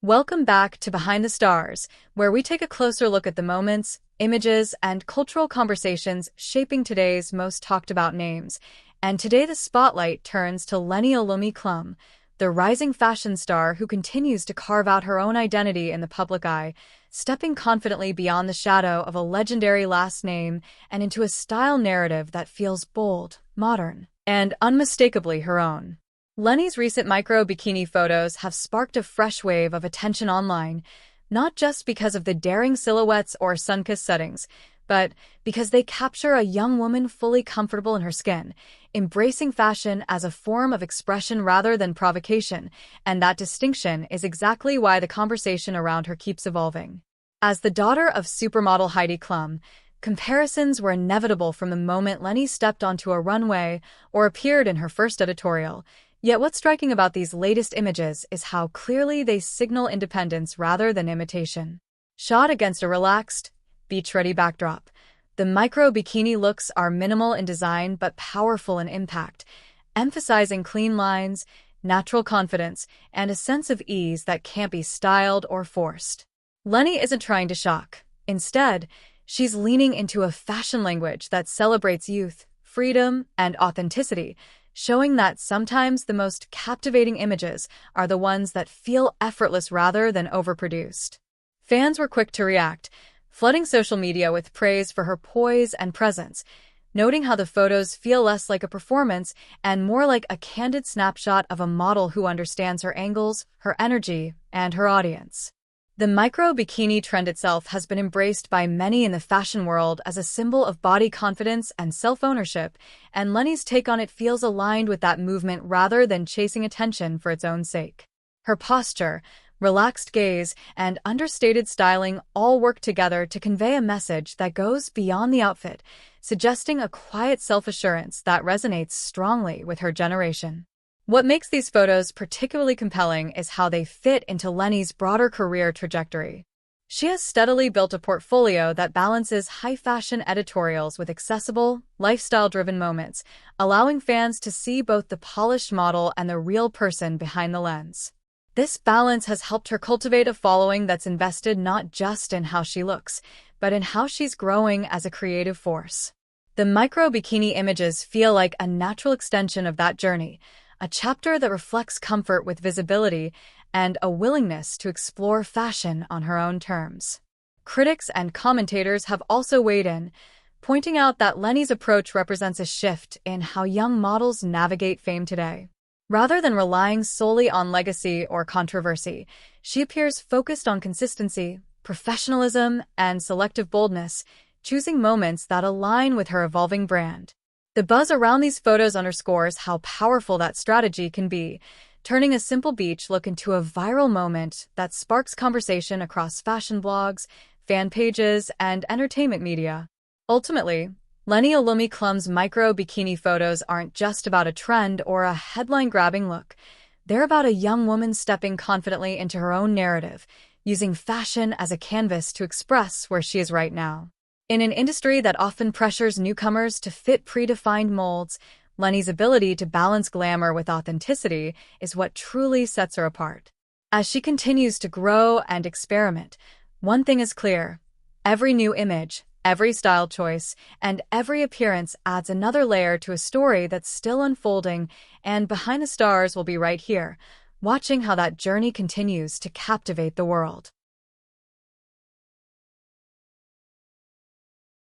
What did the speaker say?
Welcome back to Behind the Stars, where we take a closer look at the moments, images, and cultural conversations shaping today's most talked about names. And today the spotlight turns to Leni Olumi Klum, the rising fashion star who continues to carve out her own identity in the public eye, stepping confidently beyond the shadow of a legendary last name and into a style narrative that feels bold, modern, and unmistakably her own. Leni's recent micro-bikini photos have sparked a fresh wave of attention online, not just because of the daring silhouettes or sun-kissed settings, but because they capture a young woman fully comfortable in her skin, embracing fashion as a form of expression rather than provocation, and that distinction is exactly why the conversation around her keeps evolving. As the daughter of supermodel Heidi Klum, comparisons were inevitable from the moment Leni stepped onto a runway or appeared in her first editorial. Yet what's striking about these latest images is how clearly they signal independence rather than imitation. Shot against a relaxed, beach-ready backdrop, the micro-bikini looks are minimal in design but powerful in impact, emphasizing clean lines, natural confidence, and a sense of ease that can't be styled or forced. Leni isn't trying to shock. Instead, she's leaning into a fashion language that celebrates youth, freedom, and authenticity, showing that sometimes the most captivating images are the ones that feel effortless rather than overproduced. Fans were quick to react, flooding social media with praise for her poise and presence, noting how the photos feel less like a performance and more like a candid snapshot of a model who understands her angles, her energy, and her audience. The micro-bikini trend itself has been embraced by many in the fashion world as a symbol of body confidence and self-ownership, and Leni's take on it feels aligned with that movement rather than chasing attention for its own sake. Her posture, relaxed gaze, and understated styling all work together to convey a message that goes beyond the outfit, suggesting a quiet self-assurance that resonates strongly with her generation. What makes these photos particularly compelling is how they fit into Leni's broader career trajectory. She has steadily built a portfolio that balances high-fashion editorials with accessible, lifestyle-driven moments, allowing fans to see both the polished model and the real person behind the lens. This balance has helped her cultivate a following that's invested not just in how she looks, but in how she's growing as a creative force. The micro-bikini images feel like a natural extension of that journey, a chapter that reflects comfort with visibility and a willingness to explore fashion on her own terms. Critics and commentators have also weighed in, pointing out that Leni's approach represents a shift in how young models navigate fame today. Rather than relying solely on legacy or controversy, she appears focused on consistency, professionalism, and selective boldness, choosing moments that align with her evolving brand. The buzz around these photos underscores how powerful that strategy can be, turning a simple beach look into a viral moment that sparks conversation across fashion blogs, fan pages, and entertainment media. Ultimately, Leni Olumi Klum's micro-bikini photos aren't just about a trend or a headline-grabbing look. They're about a young woman stepping confidently into her own narrative, using fashion as a canvas to express where she is right now. In an industry that often pressures newcomers to fit predefined molds, Leni's ability to balance glamour with authenticity is what truly sets her apart. As she continues to grow and experiment, one thing is clear: every new image, every style choice, and every appearance adds another layer to a story that's still unfolding, and Behind the Stars will be right here, watching how that journey continues to captivate the world.